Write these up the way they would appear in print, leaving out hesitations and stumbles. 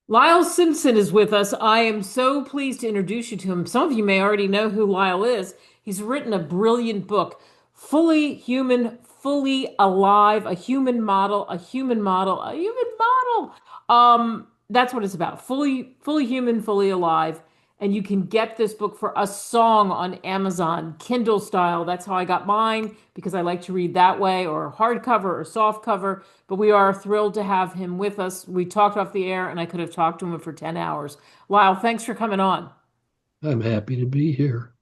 Lyle Simpson is with us. I am so pleased to introduce you to him. Some of you may already know who Lyle is. He's written a brilliant book, Fully Human, Fully Alive, a human model, a human model, a human model. That's what it's about. Fully human, fully alive. And you can get this book for a song on Amazon, Kindle style. That's how I got mine because I like to read that way, or hardcover or soft cover. But we are thrilled to have him with us. We talked off the air, and I could have talked to him for 10 hours. Lyle, thanks for coming on. I'm happy to be here.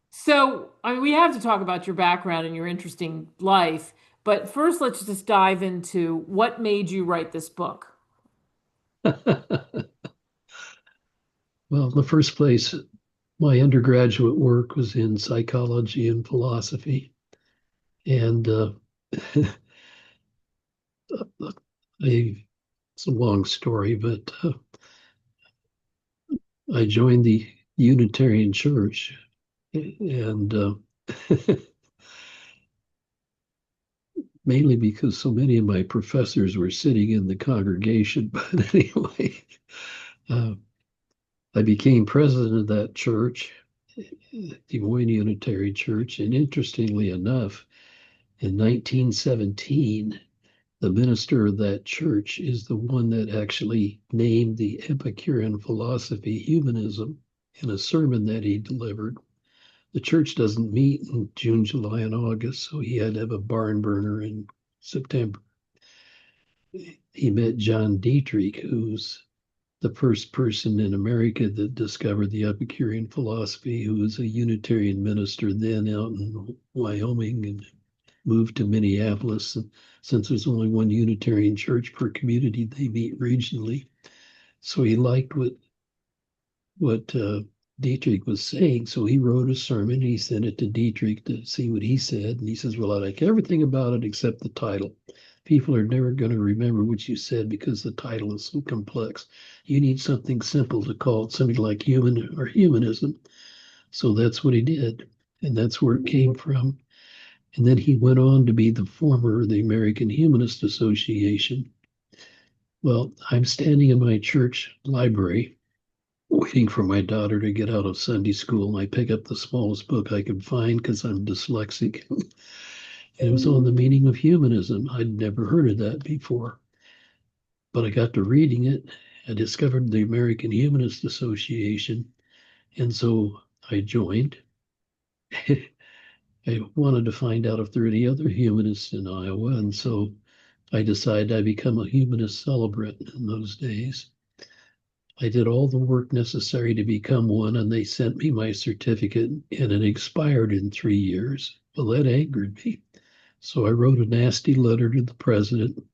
So, I mean, we have to talk about your background and your interesting life. But first, let's just dive into what made you write this book. Well, in the first place, my undergraduate work was in psychology and philosophy. And I, it's a long story, but I joined the Unitarian Church. And mainly because so many of my professors were sitting in the congregation. But anyway, uh, I became president of that church, Des Moines Unitarian Church. And interestingly enough, in 1917, the minister of that church is the one that actually named the Epicurean philosophy humanism in a sermon that he delivered. The church doesn't meet in June, July, and August, so he had to have a barn burner in September. He met John Dietrich, who's the first person in America that discovered the Epicurean philosophy, who was a Unitarian minister then out in Wyoming and moved to Minneapolis. And since there's only one Unitarian church per community, they meet regionally. So he liked what Dietrich was saying. So he wrote a sermon. He sent it to Dietrich to see what he said. And he says, "Well, I like everything about it except the title. People are never going to remember what you said because the title is so complex. You need something simple to call it, something like human or humanism." So that's what he did. And that's where it came from. And then he went on to be the former of the American Humanist Association. Well, I'm standing in my church library waiting for my daughter to get out of Sunday school. And I pick up the smallest book I could find because I'm dyslexic. And it was on the meaning of humanism. I'd never heard of that before. But I got to reading it. I discovered the American Humanist Association. And so I joined. I wanted to find out if there were any other humanists in Iowa. And so I decided I become a humanist celebrant in those days. I did all the work necessary to become one, and they sent me my certificate, and it expired in 3 years. Well, that angered me. So I wrote a nasty letter to the president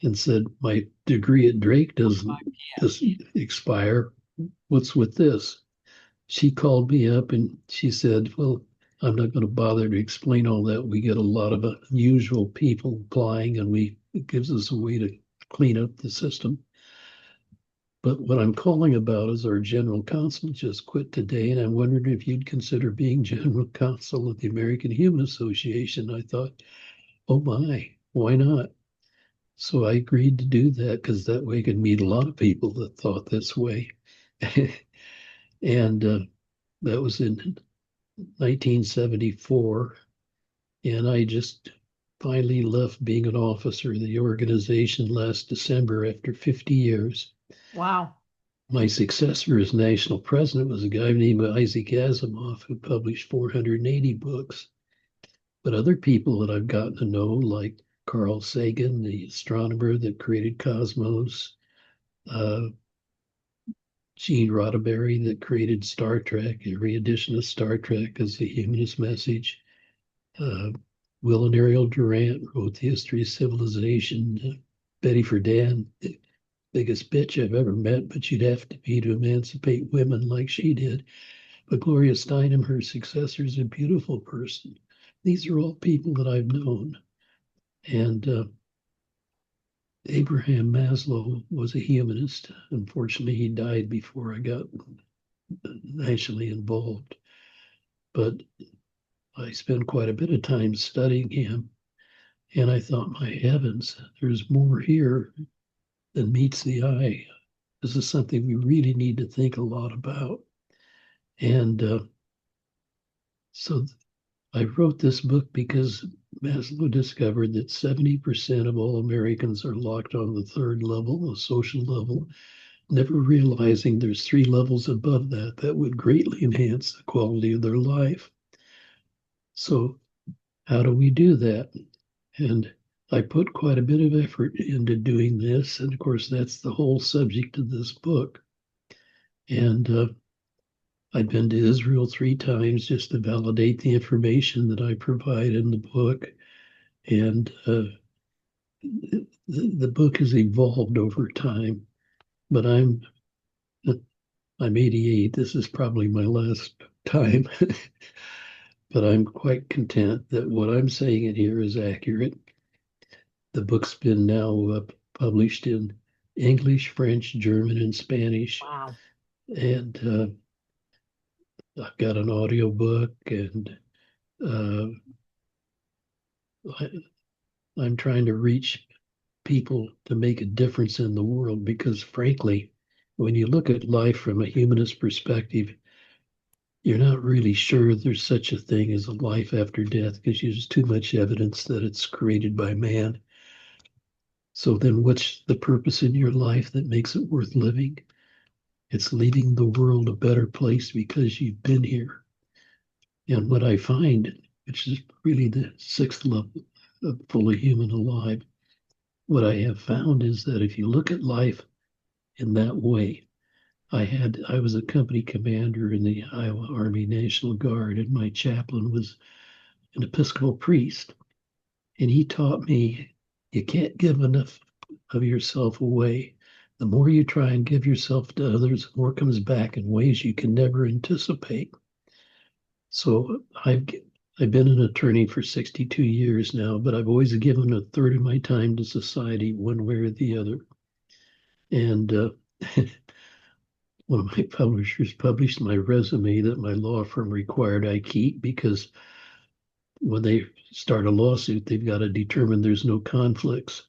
and said, "My degree at Drake doesn't expire. What's with this?" She called me up and she said, "Well, I'm not going to bother to explain all that. We get a lot of unusual people applying, and it gives us a way to clean up the system. But what I'm calling about is our general counsel just quit today, and I'm wondering if you'd consider being general counsel of the American Human Association." I thought, oh my, why not? So I agreed to do that because that way I could meet a lot of people that thought this way. And that was in 1974. And I just finally left being an officer of the organization last December after 50 years. Wow. My successor as national president was a guy named Isaac Asimov, who published 480 books. But other people that I've gotten to know, like Carl Sagan, the astronomer that created Cosmos, uh, Gene Roddenberry that created Star Trek. Every edition of Star Trek is a humanist message. Uh, Will and Ariel Durant wrote The History of Civilization. Betty Friedan, the biggest bitch I've ever met, but you'd have to be to emancipate women like she did. But Gloria Steinem, her successor, is a beautiful person. These are all people that I've known. And Abraham Maslow was a humanist. Unfortunately, he died before I got nationally involved. But I spent quite a bit of time studying him. And I thought, my heavens, there's more here than meets the eye. this is something we really need to think a lot about. And so I wrote this book because Maslow discovered that 70% of all Americans are locked on the third level, the social level, never realizing there's three levels above that that would greatly enhance the quality of their life. So, how do we do that? And I put quite a bit of effort into doing this. And of course, that's the whole subject of this book. And I've been to Israel 3 times just to validate the information that I provide in the book. And the book has evolved over time, but I'm 88. This is probably my last time, but I'm quite content that what I'm saying in here is accurate. The book's been now published in English, French, German, and Spanish, Wow. and I've got an audio book, and uh, I, I'm trying to reach people to make a difference in the world because, frankly, when you look at life from a humanist perspective, you're not really sure there's such a thing as a life after death because there's too much evidence that it's created by man. So then what's the purpose in your life that makes it worth living? It's leaving the world a better place because you've been here. And what I find, which is really the sixth level of fully human alive, what I have found is that if you look at life in that way, I was a company commander in the Iowa Army National Guard, and my chaplain was an Episcopal priest. And he taught me you can't give enough of yourself away. The more you try and give yourself to others, the more comes back in ways you can never anticipate. So I've been an attorney for 62 years now, but I've always given a third of my time to society one way or the other. And one of my publishers published my resume that my law firm required I keep because when they start a lawsuit, they've got to determine there's no conflicts.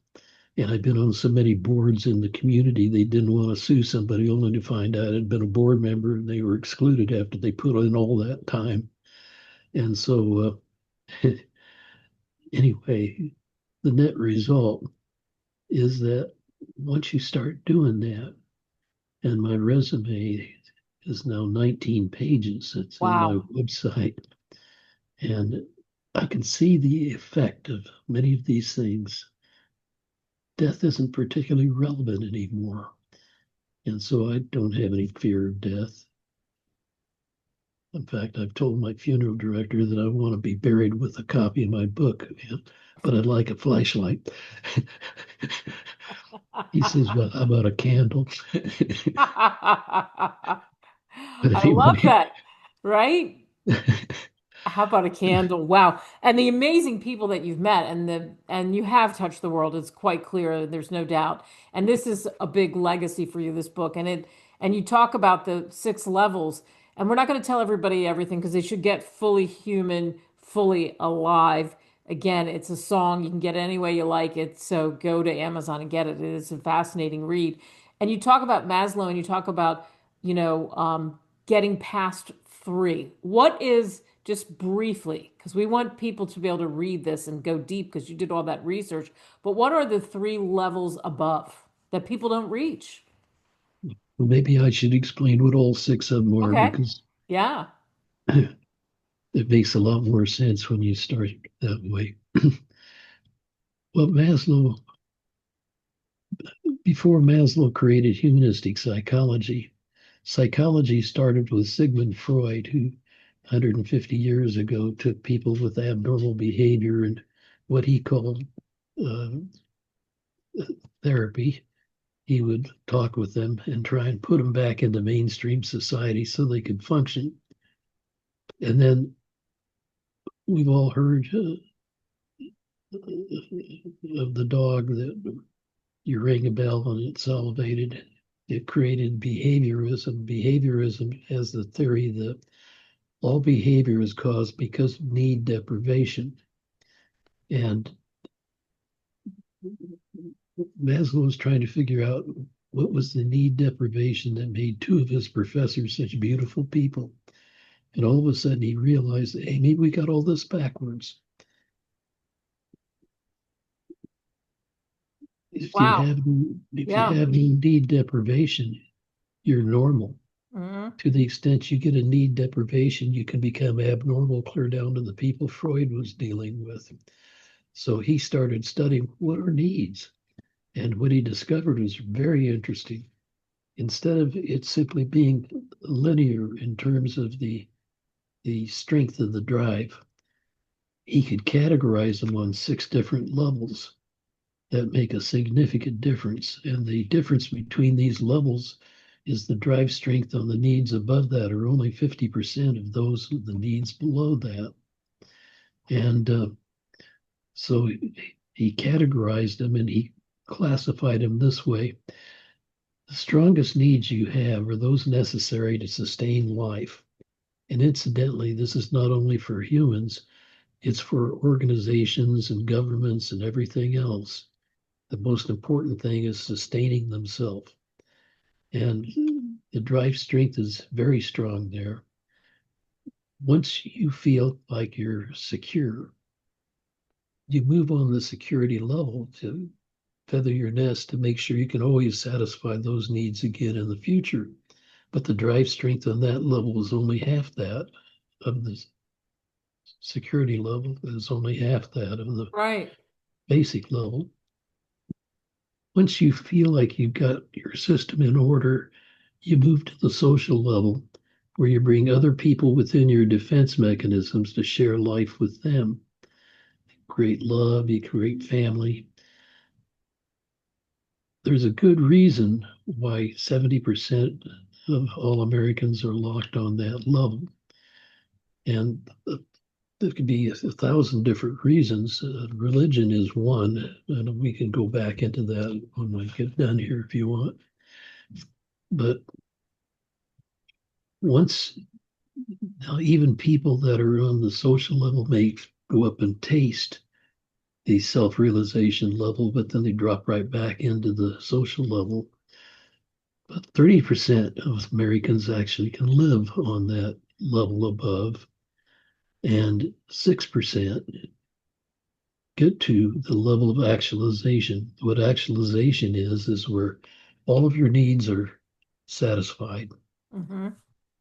And I've been on so many boards in the community, they didn't want to sue somebody only to find out I'd been a board member and they were excluded after they put in all that time. And so, anyway, the net result is that once you start doing that, and my resume is now 19 pages, it's in my Wow. website, and I can see the effect of many of these things. Death isn't particularly relevant anymore. And so I don't have any fear of death. In fact, I've told my funeral director that I want to be buried with a copy of my book, but I'd like a flashlight. He says, well, how about a candle? But I love anyway, that, right? How about a candle? Wow. And the amazing people that you've met and you have touched the world. It's quite clear, there's no doubt. And this is a big legacy for you, this book. And you talk about the 6 levels. And we're not going to tell everybody everything because they should get fully human, fully alive. Again, it's a song. You can get it any way you like it. So go to Amazon and get it. It is a fascinating read. And you talk about Maslow and you talk about, getting past three. What is, just briefly, because we want people to be able to read this and go deep because you did all that research, but what are the 3 levels above that people don't reach? well, maybe I should explain what all 6 of them are Okay. because Yeah. it makes a lot more sense when you start that way. Well, before Maslow created humanistic psychology, psychology started with Sigmund Freud, who 150 years ago took people with abnormal behavior and what he called uh, therapy. He would talk with them and try and put them back into mainstream society so they could function. And then we've all heard of the dog that you ring a bell and it's elevated. It created behaviorism. Behaviorism has the theory that all behavior is caused because of need deprivation. And Maslow was trying to figure out what was the need deprivation that made two of his professors such beautiful people? And all of a sudden he realized, hey, maybe we got all this backwards. If you Wow. have if you Yeah. have need deprivation, you're normal. Hmm. To the extent you get a need deprivation, you can become abnormal, clear down to the people Freud was dealing with. So he started studying what are needs. And what he discovered was very interesting. Instead of it simply being linear in terms of the strength of the drive, he could categorize them on 6 different levels that make a significant difference. And the difference between these levels is the drive strength on the needs above that are only 50% of those of the needs below that. And so he categorized them and he classified them this way. The strongest needs you have are those necessary to sustain life. And incidentally, this is not only for humans, it's for organizations and governments and everything else. The most important thing is sustaining themselves. And the drive strength is very strong there. Once you feel like you're secure, you move on the security level to feather your nest to make sure you can always satisfy those needs again in the future. But the drive strength on that level is only half that of the security level, is only half that of the Right. basic level. Once you feel like you've got your system in order, you move to the social level where you bring other people within your defense mechanisms to share life with them. Create love, you create family. There's a good reason why 70% of all Americans are locked on that level. And there could be 1,000 different reasons. Religion is one, and we can go back into that when we get done here if you want. But once now, even people that are on the social level may go up and taste the self realization level, but then they drop right back into the social level. But 30% of Americans actually can live on that level above, and 6% get to the level of actualization. What actualization is where all of your needs are satisfied. Hmm.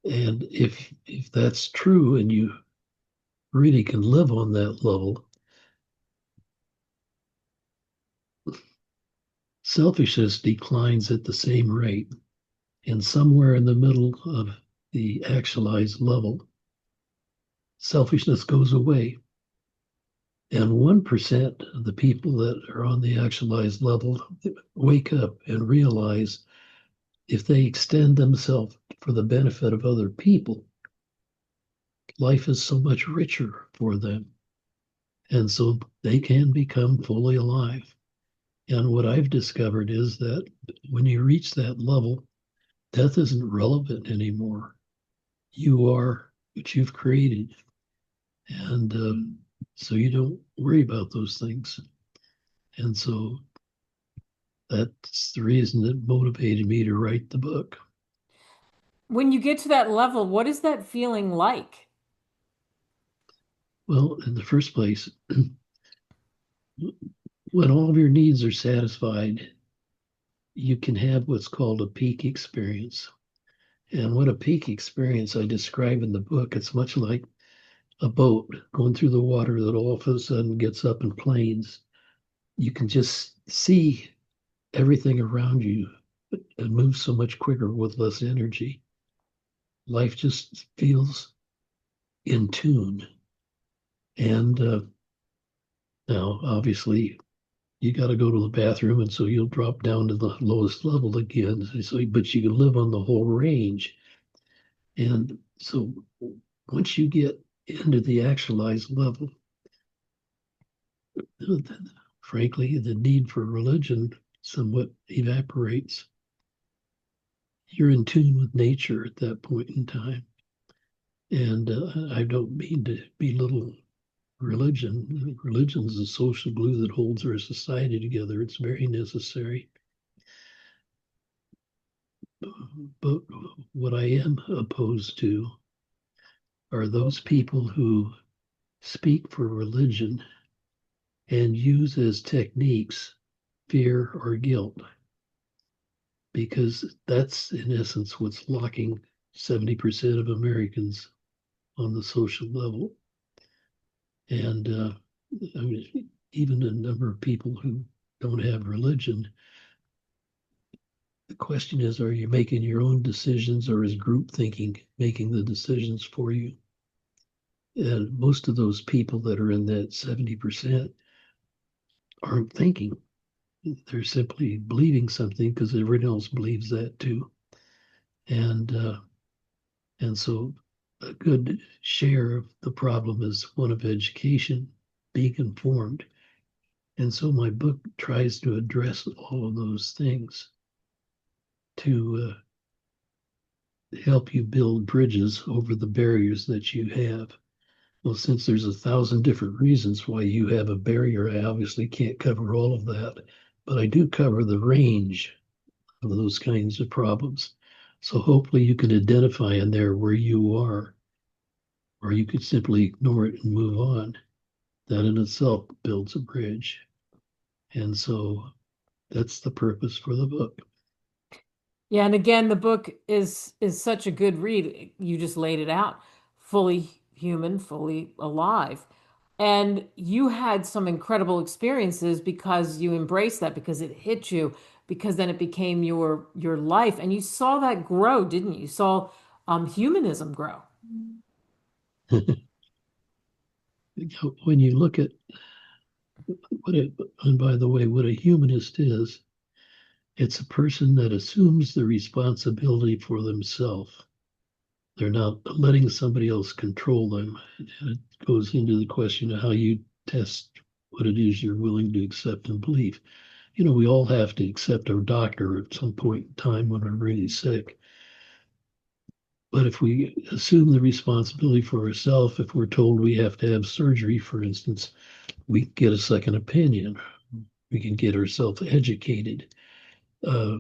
And if that's true and you really can live on that level, selfishness declines at the same rate. And somewhere in the middle of the actualized level, selfishness goes away. And 1% of the people that are on the actualized level wake up and realize if they extend themselves for the benefit of other people, life is so much richer for them. And so they can become fully alive. And what I've discovered is that when you reach that level, death isn't relevant anymore. You are what you've created. And so you don't worry about those things. And so that's the reason that motivated me to write the book. When you get to that level, what is that feeling like? Well, in the first place, when all of your needs are satisfied, you can have what's called a peak experience. And what a peak experience I describe in the book, it's much like a boat going through the water that all of a sudden gets up in planes. You can just see everything around you and move so much quicker with less energy. Life just feels in tune. And now, obviously, you got to go to the bathroom, and so you'll drop down to the lowest level again. So, but you can live on the whole range. And so, once you get into the actualized level, frankly, the need for religion somewhat evaporates. You're in tune with nature at that point in time. And I don't mean to belittle religion. Religion is the social glue that holds our society together. It's very necessary. But what I am opposed to are those people who speak for religion and use as techniques fear or guilt, because that's in essence what's locking 70% of Americans on the social level. And I mean, even a number of people who don't have religion, the question is, are you making your own decisions or is group thinking making the decisions for you? And most of those people that are in that 70% aren't thinking. They're simply believing something because everyone else believes that too. And so a good share of the problem is one of education, being informed. And so my book tries to address all of those things to help you build bridges over the barriers that you have. Well, since there's 1,000 different reasons why you have a barrier, I obviously can't cover all of that, but I do cover the range of those kinds of problems. So hopefully you can identify in there where you are, or you could simply ignore it and move on. That in itself builds a bridge. And so that's the purpose for the book. Yeah, and again, the book is such a good read. You just laid it out. Fully human, fully alive. And you had some incredible experiences because you embraced that, because it hit you, because then it became your life. And you saw that grow, didn't you? You saw humanism grow. When you look at and by the way, what a humanist is, it's a person that assumes the responsibility for themselves. They're not letting somebody else control them. And it goes into the question of how you test what it is you're willing to accept and believe. You know, we all have to accept our doctor at some point in time when we're really sick. But if we assume the responsibility for ourselves, if we're told we have to have surgery, for instance, we get a second opinion. We can get ourselves educated. Uh,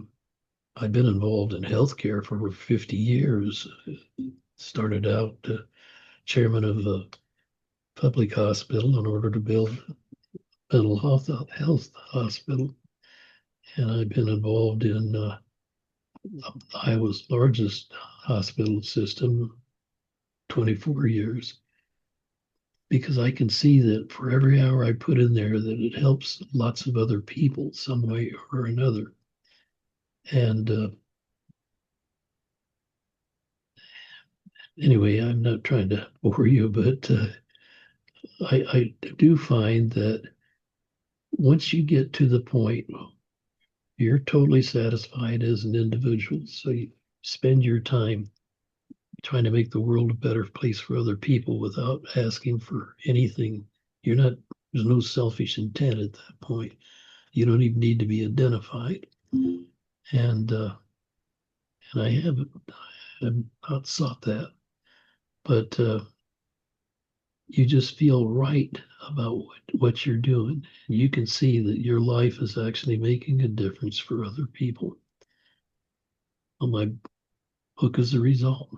I've been involved in healthcare for over 50 years. Started out chairman of a public hospital in order to build mental health hospital. And I've been involved in Iowa's largest hospital system, 24 years, because I can see that for every hour I put in there, that it helps lots of other people some way or another. And anyway, I'm not trying to bore you, but I do find that once you get to the point you're totally satisfied as an individual, so you spend your time trying to make the world a better place for other people without asking for anything. You're not, there's no selfish intent at that point. You don't even need to be identified. And I haven't, I've not sought that, but you just feel right about what you're doing. You can see that your life is actually making a difference for other people. Well, my book is the result.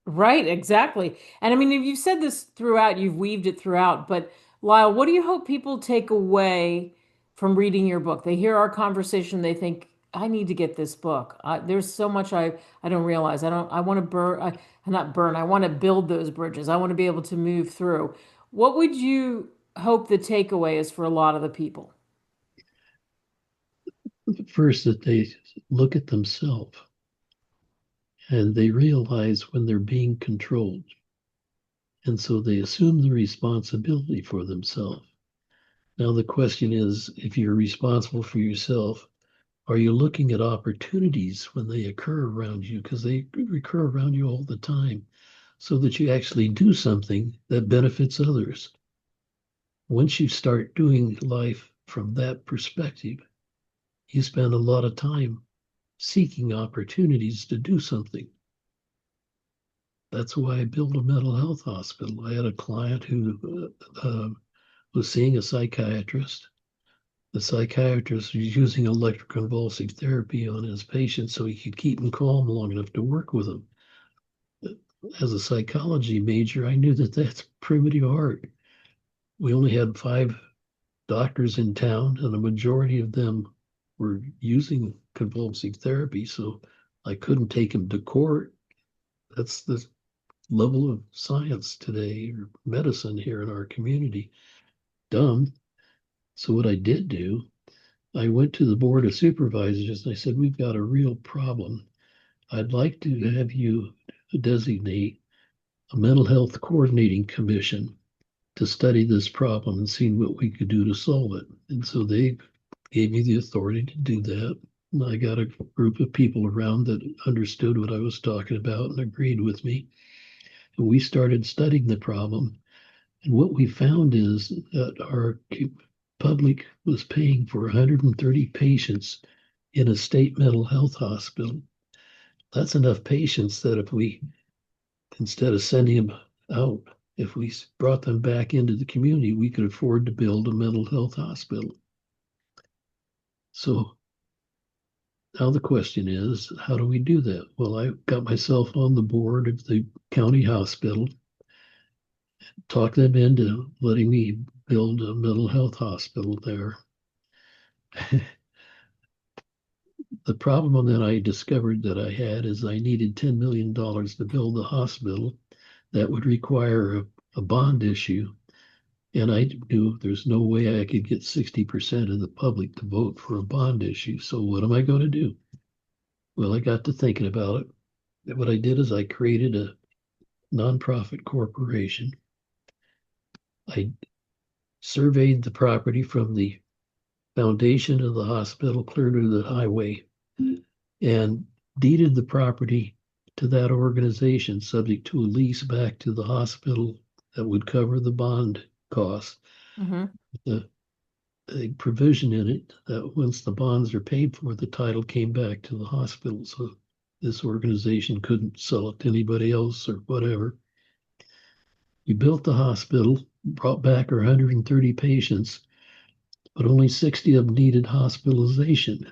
Right, exactly. And I mean, if you've said this throughout, you've weaved it throughout, but Lyle, what do you hope people take away from reading your book? They hear our conversation, they think, I need to get this book. There's so much I don't realize. I want to not burn, I want to build those bridges. I want to be able to move through. What would you hope the takeaway is for a lot of the people? First, that they look at themselves and they realize when they're being controlled. And so they assume the responsibility for themselves. Now, the question is, if you're responsible for yourself, are you looking at opportunities when they occur around you? Because they occur around you all the time, so that you actually do something that benefits others. Once you start doing life from that perspective, you spend a lot of time seeking opportunities to do something. That's why I built a mental health hospital. I had a client who was seeing a psychiatrist. The psychiatrist was using electroconvulsive therapy on his patients so he could keep them calm long enough to work with them. As a psychology major, I knew that that's primitive art. We only had 5 doctors in town, and the majority of them were using convulsive therapy, so I couldn't take them to court. That's the level of science today, or medicine here in our community. Dumb. So what I did do, I went to the board of supervisors and I said, we've got a real problem. I'd like to have you designate a mental health coordinating commission to study this problem and see what we could do to solve it. And so they gave me the authority to do that. And I got a group of people around that understood what I was talking about and agreed with me. And we started studying the problem. And what we found is that our public was paying for 130 patients in a state mental health hospital. That's enough patients that if we, instead of sending them out, if we brought them back into the community, we could afford to build a mental health hospital. So now the question is, how do we do that? Well, I got myself on the board of the county hospital, talked them into letting me build a mental health hospital there. The problem that I discovered that I had is I needed $10 million to build the hospital. That would require a bond issue. And I knew there's no way I could get 60% of the public to vote for a bond issue. So what am I going to do? Well, I got to thinking about it. What I did is I created a nonprofit corporation. I surveyed the property from the foundation of the hospital clear to the highway and deeded the property to that organization subject to a lease back to the hospital that would cover the bond costs. Hmm. The a provision in it that once the bonds are paid for, the title came back to the hospital. So this organization couldn't sell it to anybody else or whatever. We built the hospital, brought back our 130 patients, but only 60 of them needed hospitalization.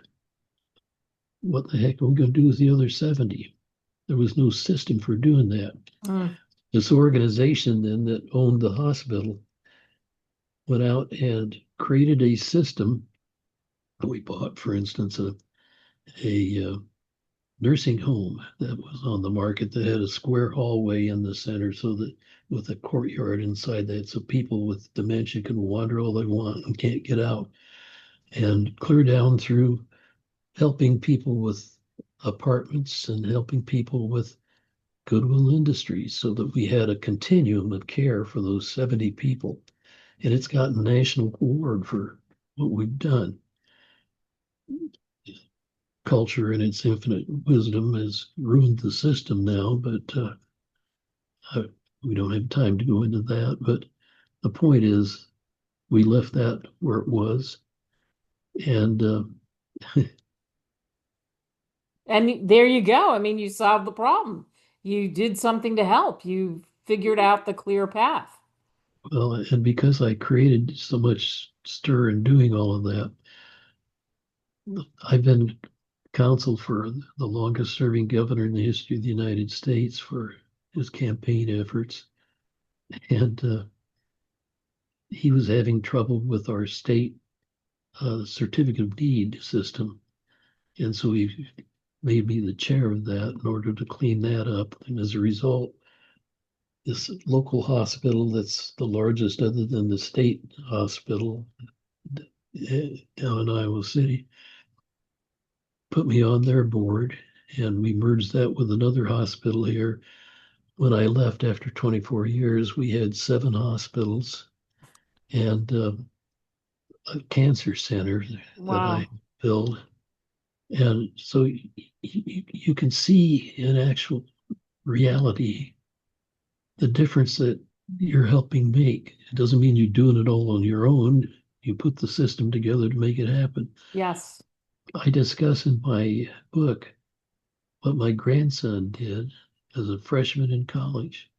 What the heck are we going to do with the other 70? There was no system for doing that. Mm. This organization then that owned the hospital went out and created a system. We bought, for instance, a nursing home that was on the market that had a square hallway in the center so that with a courtyard inside that so people with dementia can wander all they want and can't get out, and clear down through helping people with apartments and helping people with Goodwill Industries so that we had a continuum of care for those 70 people. And it's gotten national award for what we've done. Culture in its infinite wisdom has ruined the system now, but I, we don't have time to go into that. But the point is, we left that where it was, and And there you go. I mean, you solved the problem. You did something to help. You figured out the clear path. well, and because I created so much stir in doing all of that, I've been counsel for the longest serving governor in the history of the United States for his campaign efforts. And he was having trouble with our state certificate of need system. And so he made me the chair of that in order to clean that up. And as a result, this local hospital that's the largest other than the state hospital down in Iowa City put me on their board. And we merged that with another hospital here. When I left after 24 years, we had 7 hospitals and a cancer center that I Wow. built. And so you can see in actual reality the difference that you're helping make. It doesn't mean you're doing it all on your own. You put the system together to make it happen. Yes. I discuss in my book what my grandson did as a freshman in college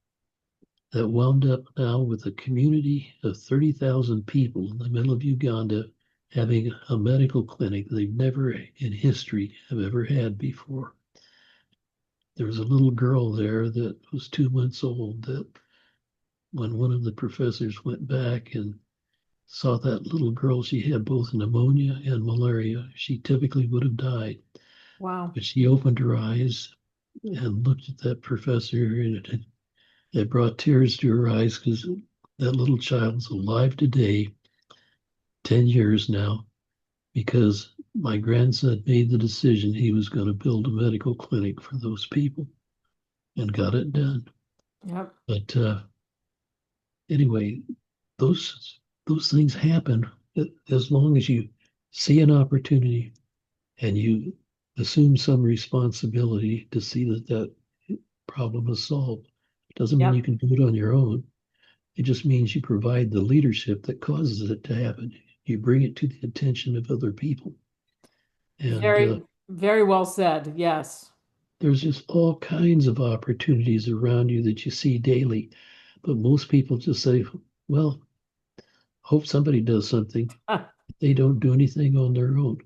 that wound up now with a community of 30,000 people in the middle of Uganda having a medical clinic they've never in history have ever had before. There was a little girl there that was 2 months old that when one of the professors went back and saw that little girl, she had both pneumonia and malaria. She typically would have died, Wow. but she opened her eyes and looked at that professor, and it brought tears to her eyes because that little child's alive today, 10 years now, because my grandson made the decision he was going to build a medical clinic for those people and got it done. Yep. But anyway, those things happen as long as you see an opportunity and you assume some responsibility to see that that problem is solved. It doesn't mean you Yep. can do it on your own. It just means you provide the leadership that causes it to happen. You bring it to the attention of other people. And Very, very well said. Yes. there's just all kinds of opportunities around you that you see daily. But most people just say, well, hope somebody does something. They don't do anything on their own.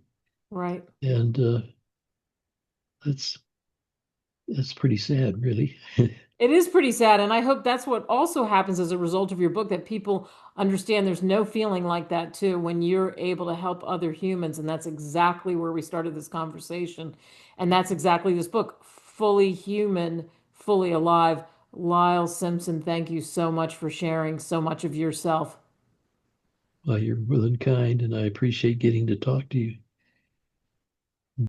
Right. And that's that's pretty sad, really. It is pretty sad, and I hope that's what also happens as a result of your book, that people understand there's no feeling like that too when you're able to help other humans, and that's exactly where we started this conversation, and that's exactly this book, Fully Human, Fully Alive. Lyle Simpson, thank you so much for sharing so much of yourself. Well, you're more than kind, and I appreciate getting to talk to you.